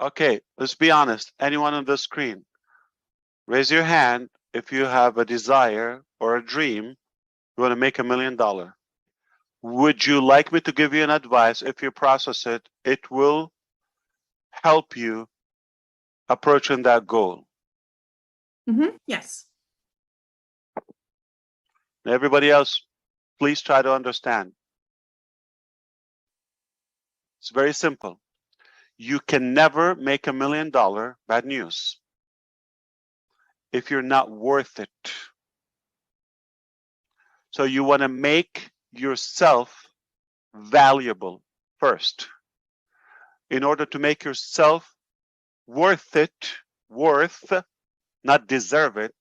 Okay, let's be honest. Anyone on the screen, raise your hand if you have a desire or a dream, you want to make $1 million. Would you like me to give you an advice? If you process it, it will help you approaching that goal. Yes. Everybody else, please try to understand. It's very simple. You can never make $1 million, bad news, if you're not worth it. So you want to make yourself valuable first. In order to make yourself worth it, not deserve it.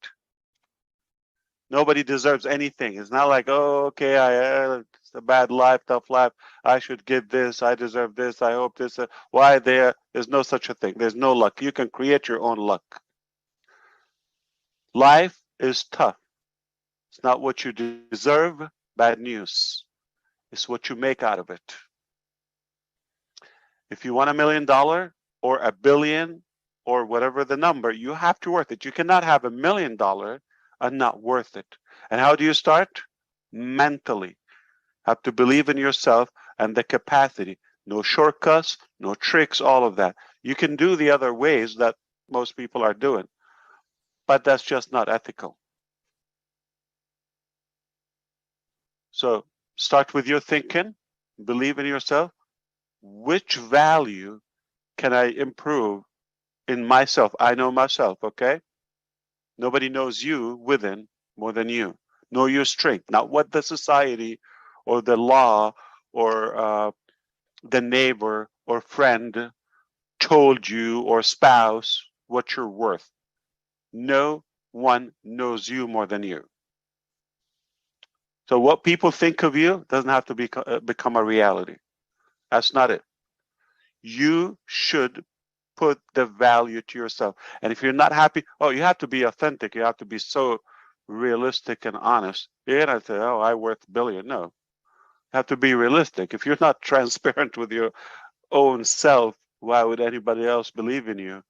Nobody deserves anything. It's not like, oh, okay, it's a bad life, tough life. I should get this. I deserve this. I hope this. Why there? There's no such a thing. There's no luck. You can create your own luck. Life is tough. It's not what you deserve. Bad news. It's what you make out of it. If you want $1 million or $1 billion or whatever the number, you have to worth it. You cannot have $1 million and not worth it. And how do you start? Mentally. Have to believe in yourself and the capacity. No shortcuts, no tricks, all of that. You can do the other ways that most people are doing, but that's just not ethical. So start with your thinking, believe in yourself. Which value can I improve in myself? I know myself, okay? Nobody knows you within more than you. Know your strength, not what the society or the law or the neighbor or friend told you or spouse what you're worth. No one knows you more than you. So what people think of you doesn't have to become a reality. That's not it. You should put the value to yourself. And if you're not happy, you have to be authentic. You have to be so realistic and honest. You're gonna say, oh, I worth $1 billion. No. You have to be realistic. If you're not transparent with your own self, why would anybody else believe in you?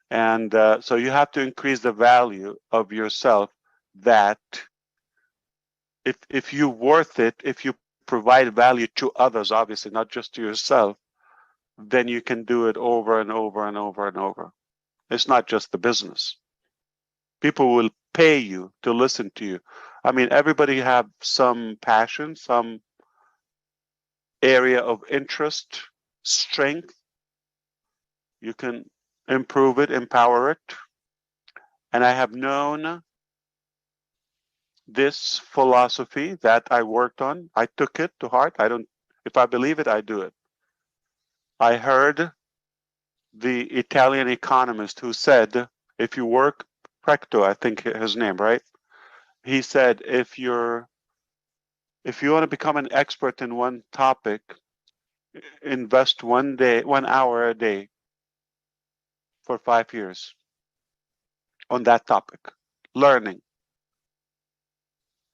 And so you have to increase the value of yourself, that if you're worth it, if you provide value to others, obviously not just to yourself, then you can do it over and over and over and over. It's not just the business. People will pay you to listen to you. I mean, everybody have some passion, some area of interest, strength. You can improve it, empower it. And I have known this philosophy that I worked on. I took it to heart. If I believe it, I do it. I heard the Italian economist who said, if you work, Precto, I think his name, right? He said, if you want to become an expert in one topic, invest 1 hour a day for 5 years on that topic, learning,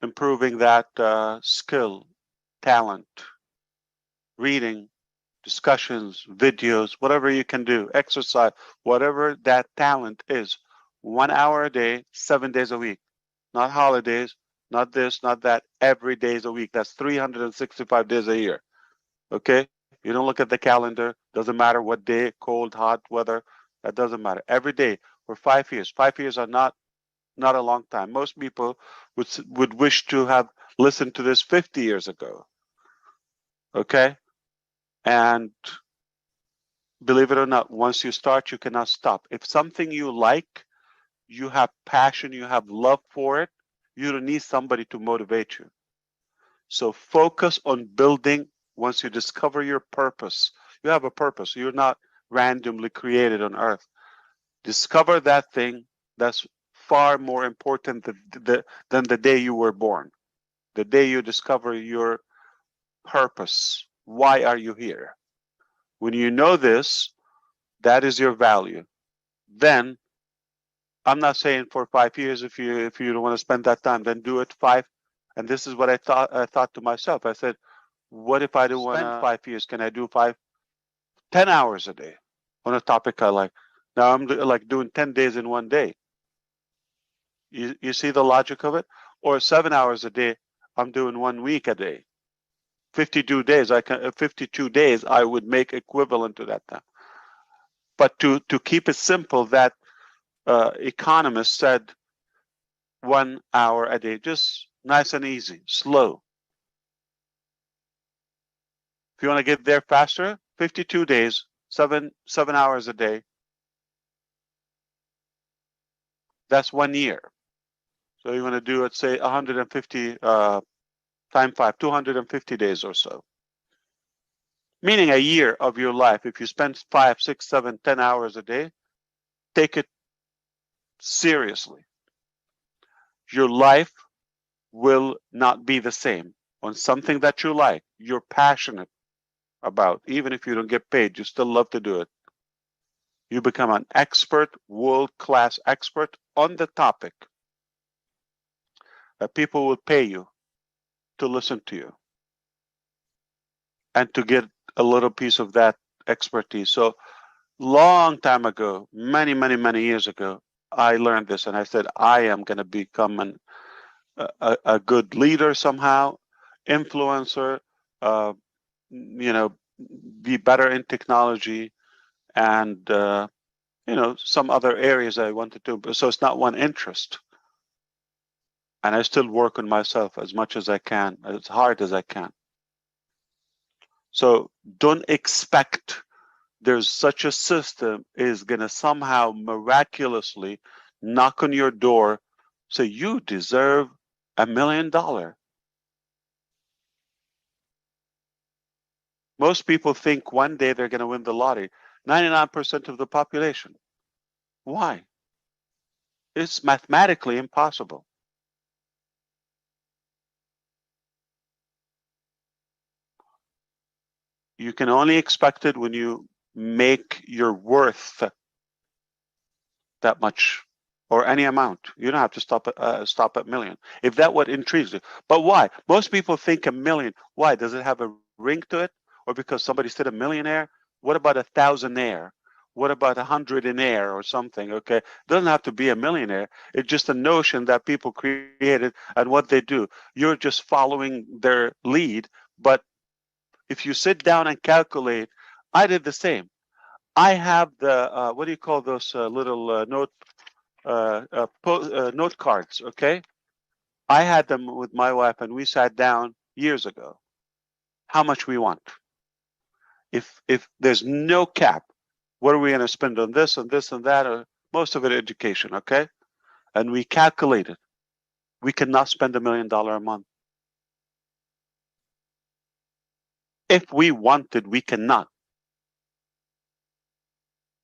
improving that skill, talent, reading, discussions, videos, whatever you can do, exercise, whatever that talent is. 1 hour a day, 7 days a week, not holidays, not this, not that, every day is a week. That's 365 days a year. Okay? You don't look at the calendar, doesn't matter what day, cold, hot, weather, that doesn't matter. Every day for 5 years. 5 years are not a long time. Most people would wish to have listened to this 50 years ago. Okay? And believe it or not, once you start, you cannot stop. If something you like, you have passion, you have love for it, you don't need somebody to motivate you. So focus on building. Once you discover your purpose, you have a purpose. You're not randomly created on earth. Discover that thing. That's far more important than the day you were born. The day you discover your purpose. Why are you here? When you know this, that is your value. Then, I'm not saying for 5 years, if you don't want to spend that time, then do it 5. And this is what I thought to myself. I said, what if I don't want to spend 5 years? Can I do 10 hours a day? on a topic I like. Now I'm like doing 10 days in one day. You see the logic of it? Or 7 hours a day, I'm doing 1 week a day. 52 days, 52 days I would make equivalent to that time. But to keep it simple, that economist said 1 hour a day, just nice and easy, slow. If you want to get there faster, 52 days, 7 hours a day. That's 1 year. So you want to do, let's say, 150 times 5, 250 days or so. Meaning a year of your life, if you spend 5, 6, 7, 10 hours a day, take it seriously. Your life will not be the same on something that you like, you're passionate about. Even if you don't get paid, you still love to do it. You become an expert, world-class expert on the topic that people will pay you to listen to you and to get a little piece of that expertise. So long time ago, many years ago, I learned this and I said, I am going to become a good leader somehow, influencer, you know, be better in technology and, you know, some other areas I wanted to. So it's not one interest. And I still work on myself as much as I can, as hard as I can. So don't expect there's such a system is going to somehow miraculously knock on your door, say you deserve $1 million. Most people think one day they're going to win the lottery. 99% of the population. Why? It's mathematically impossible. You can only expect it when you make your worth that much or any amount. You don't have to stop at million. If that what intrigues you. But why? Most people think $1 million. Why? Does it have a ring to it? Or because somebody said a millionaire? What about 1,000-aire? What about 100-aire or something? Okay, it doesn't have to be a millionaire. It's just a notion that people created and what they do. You're just following their lead. But if you sit down and calculate, I did the same. I have the what do you call those little note cards? Okay, I had them with my wife, and we sat down years ago. How much we want? If there's no cap, what are we going to spend on this and this and that? Or most of it education, okay? And we calculated. We cannot spend $1 million a month. If we wanted, we cannot.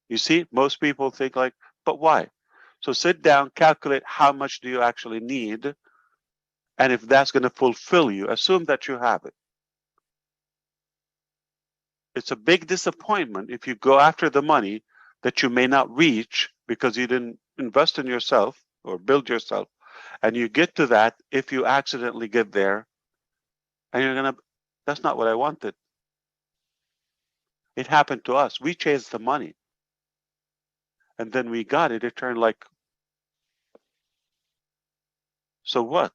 You see, most people think like, but why? So sit down, calculate how much do you actually need, and if that's going to fulfill you, assume that you have it. It's a big disappointment if you go after the money that you may not reach because you didn't invest in yourself or build yourself, and you get to that if you accidentally get there, and you're going to, that's not what I wanted. It happened to us. We chased the money. And then we got it. It turned like, so what?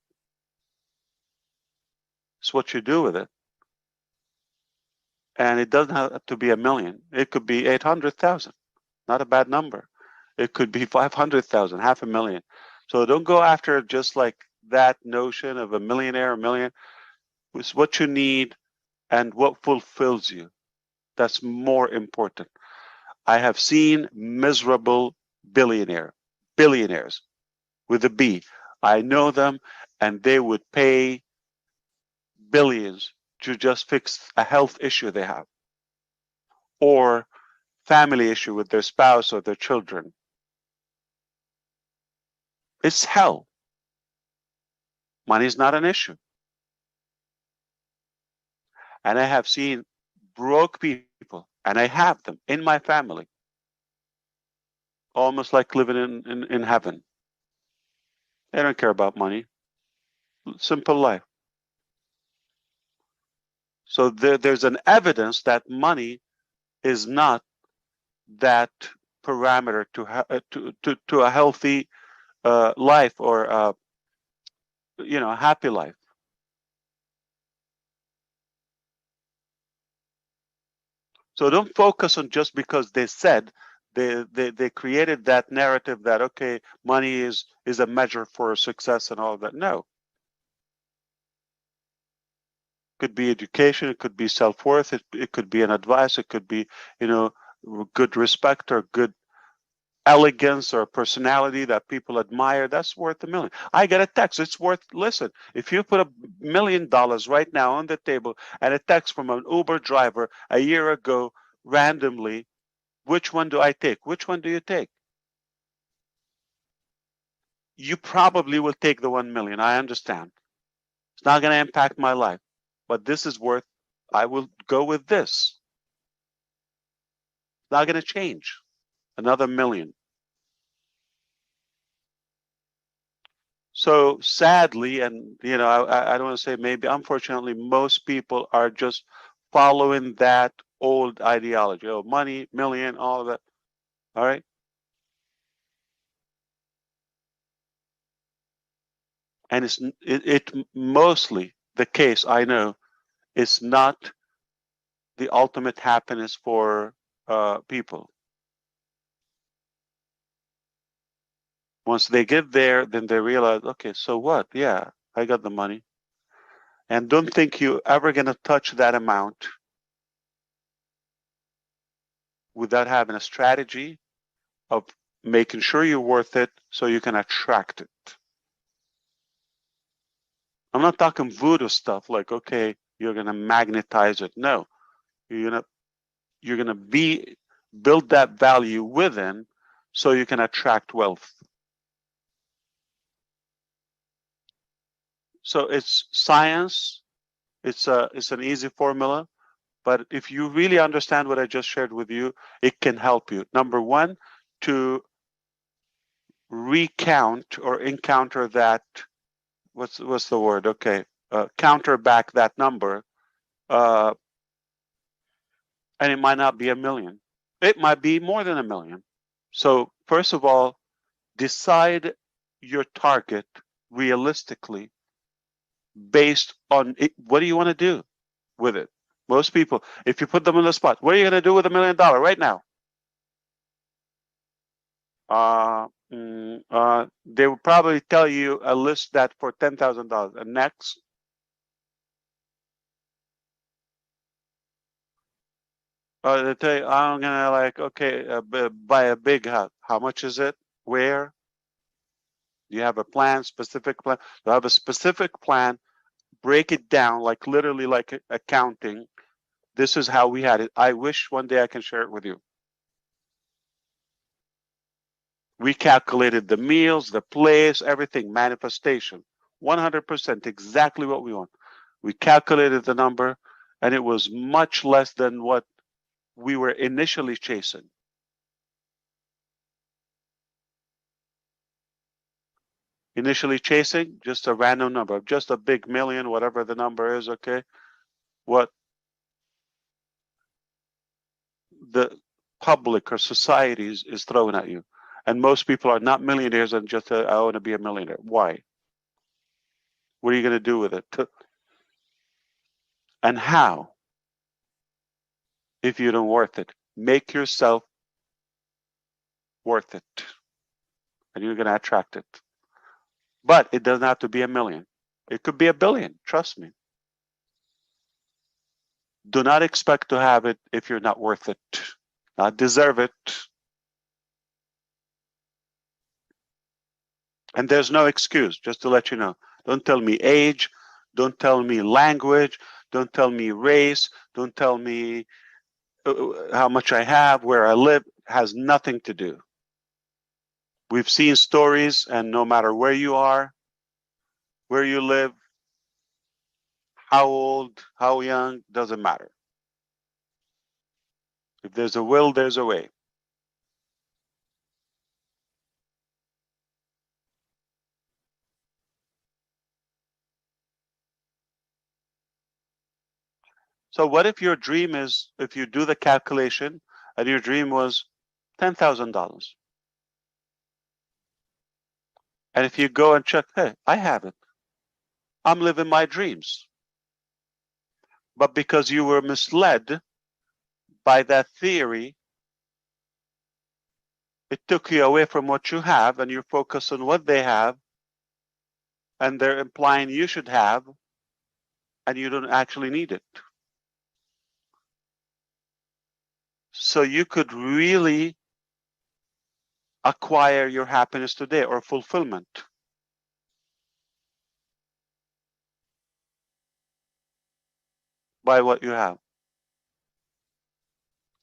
It's what you do with it. And it doesn't have to be $1 million. It could be 800,000. Not a bad number. It could be 500,000, $500,000. So don't go after just like that notion of a millionaire, a million. It's what you need and what fulfills you. That's more important. I have seen miserable billionaires with a B. I know them, and they would pay billions to just fix a health issue they have or family issue with their spouse or their children. It's hell. Money is not an issue. And I have seen broke people, and I have them in my family, almost like living in heaven. They don't care about money. Simple life. So there's an evidence that money is not that parameter to a healthy life, or a happy life. So don't focus on just because they said they created that narrative that, okay, money is a measure for success and all of that. No. It could be education, it could be self-worth, it could be an advice, it could be, good respect or good elegance or personality that people admire. That's worth $1 million. I get a text. It's worth, listen, if you put $1 million right now on the table and a text from an Uber driver a year ago randomly, which one do I take? Which one do you take? You probably will take the 1 million. I understand. It's not going to impact my life, but this is worth, I will go with this. It's not going to change. Another $1 million. So sadly, and I don't want to say maybe, unfortunately, most people are just following that old ideology. Oh, money, million, all of that. All right. And it mostly the case, I know, is not the ultimate happiness for people. Once they get there, then they realize, okay, so what? Yeah, I got the money. And don't think you're ever going to touch that amount without having a strategy of making sure you're worth it so you can attract it. I'm not talking voodoo stuff like, okay, you're going to magnetize it. No, you're going to build that value within so you can attract wealth. So it's science. It's an easy formula. But if you really understand what I just shared with you, it can help you. Number one, to recount or encounter that, what's the word? Okay, counter back that number, and it might not be $1 million. It might be more than $1 million. So first of all, decide your target realistically based on it. What do you want to do with it? Most people, if you put them on the spot, what are you going to do with $1 million right now? They will probably tell you a list that for $10,000. And next, they tell you, I'm gonna buy a big house. How much is it? Where? Do you have a plan? Specific plan? You have a specific plan. Break it down, like literally, like accounting. This is how we had it. I wish one day I can share it with you. We calculated the meals, the place, everything, manifestation, 100%, exactly what we want. We calculated the number, and it was much less than what we were initially chasing. Initially chasing just a random number, just a big million, whatever the number is, okay? What the public or society is throwing at you. And most people are not millionaires and just, I want to be a millionaire. Why? What are you going to do with it? And how? If you don't worth it, make yourself worth it, and you're going to attract it. But it doesn't have to be $1 million. It could be $1 billion. Trust me. Do not expect to have it if you're not worth it, not deserve it. And there's no excuse, just to let you know. Don't tell me age. Don't tell me language. Don't tell me race. Don't tell me how much I have, where I live. Has nothing to do. We've seen stories, and no matter where you are, where you live, how old, how young, doesn't matter. If there's a will, there's a way. So what if your dream is, if you do the calculation and your dream was $10,000. And if you go and check, hey, I have it. I'm living my dreams. But because you were misled by that theory, it took you away from what you have, and you focus on what they have, and they're implying you should have, and you don't actually need it. So you could really acquire your happiness today, or fulfillment, by what you have.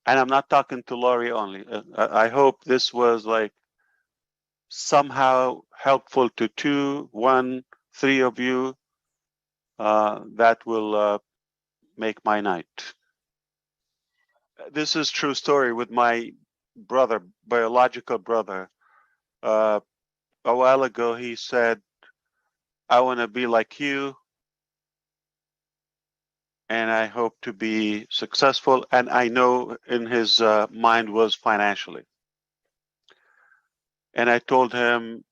And I'm not talking to Laurie only. I hope this was like somehow helpful to 2, 1, 3 of you. That will make my night. This is true story with my brother, biological brother. A while ago, he said, I want to be like you, and I hope to be successful. And I know in his mind was financially. And I told him,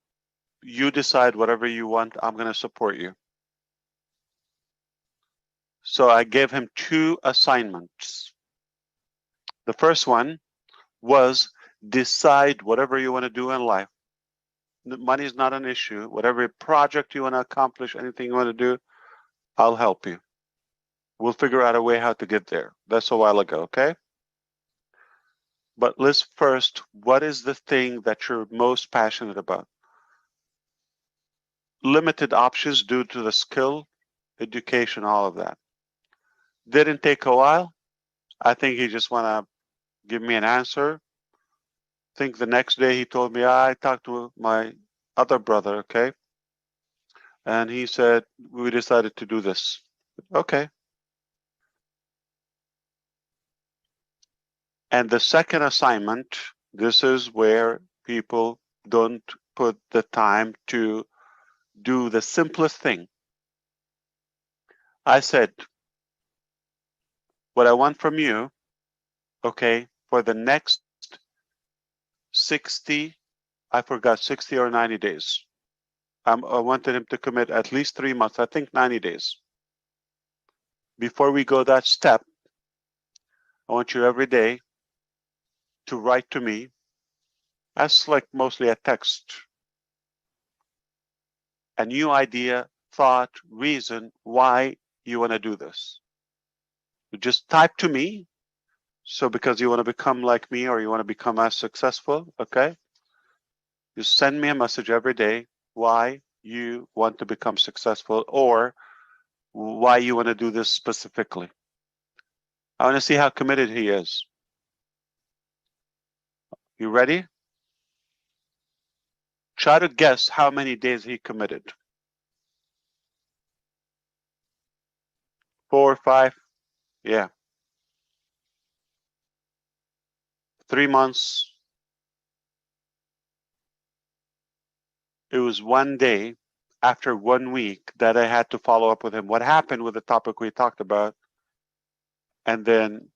you decide whatever you want, I'm going to support you. So I gave him 2 assignments. The first one was decide whatever you want to do in life. Money is not an issue. Whatever project you want to accomplish, anything you want to do, I'll help you. We'll figure out a way how to get there. That's a while ago, okay? But let's first, what is the thing that you're most passionate about? Limited options due to the skill, education, all of that. Didn't take a while. I think he just want to give me an answer. I think the next day he told me, I talked to my other brother, okay? And he said, we decided to do this. Okay. And the second assignment, this is where people don't put the time to do the simplest thing. I said, what I want from you, okay, for the next 60, I forgot, 60 or 90 days. I wanted him to commit at least 3 months, I think 90 days. Before we go that step, I want you every day to write to me. That's like mostly a text. A new idea, thought, reason why you want to do this. You just type to me. So because you want to become like me or you want to become as successful, okay? You send me a message every day why you want to become successful or why you want to do this specifically. I want to see how committed he is. You ready? Try to guess how many days he committed. 4 or 5? Yeah. 3 months. It was 1 day after 1 week that I had to follow up with him. What happened with the topic we talked about? And then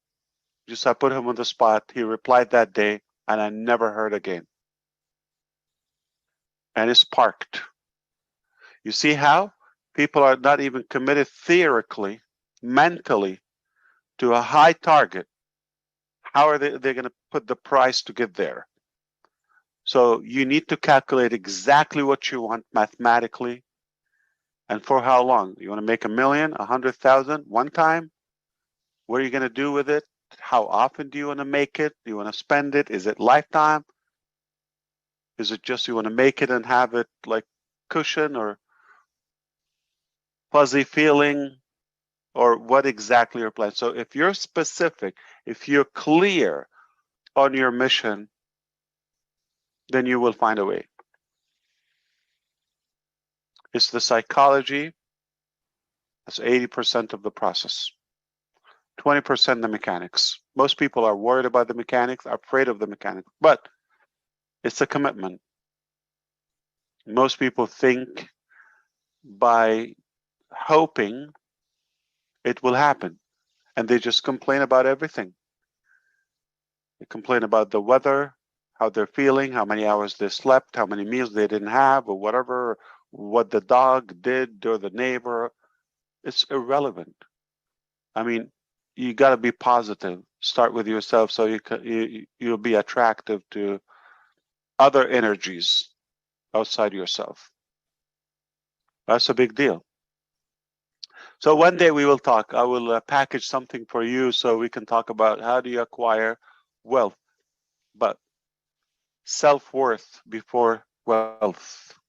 just I put him on the spot. He replied that day, and I never heard again. And it's parked. You see how people are not even committed theoretically, mentally, to a high target. How are they're going to put the price to get there? So you need to calculate exactly what you want mathematically and for how long. You want to make $1 million, 100,000 one time? What are you going to do with it? How often do you want to make it? Do you want to spend it? Is it lifetime? Is it just you want to make it and have it like cushion or fuzzy feeling? Or what exactly your plan? So if you're specific, if you're clear on your mission, then you will find a way. It's the psychology. That's 80% of the process. 20% the mechanics. Most people are worried about the mechanics, are afraid of the mechanics, but it's a commitment. Most people think by hoping it will happen, and they just complain about everything. They complain about the weather, how they're feeling, how many hours they slept, how many meals they didn't have, or whatever, what the dog did or the neighbor. It's irrelevant. I mean, you got to be positive. Start with yourself so you'll be attractive to other energies outside yourself. That's a big deal. So one day we will talk. I will package something for you so we can talk about how do you acquire wealth, but self-worth before wealth.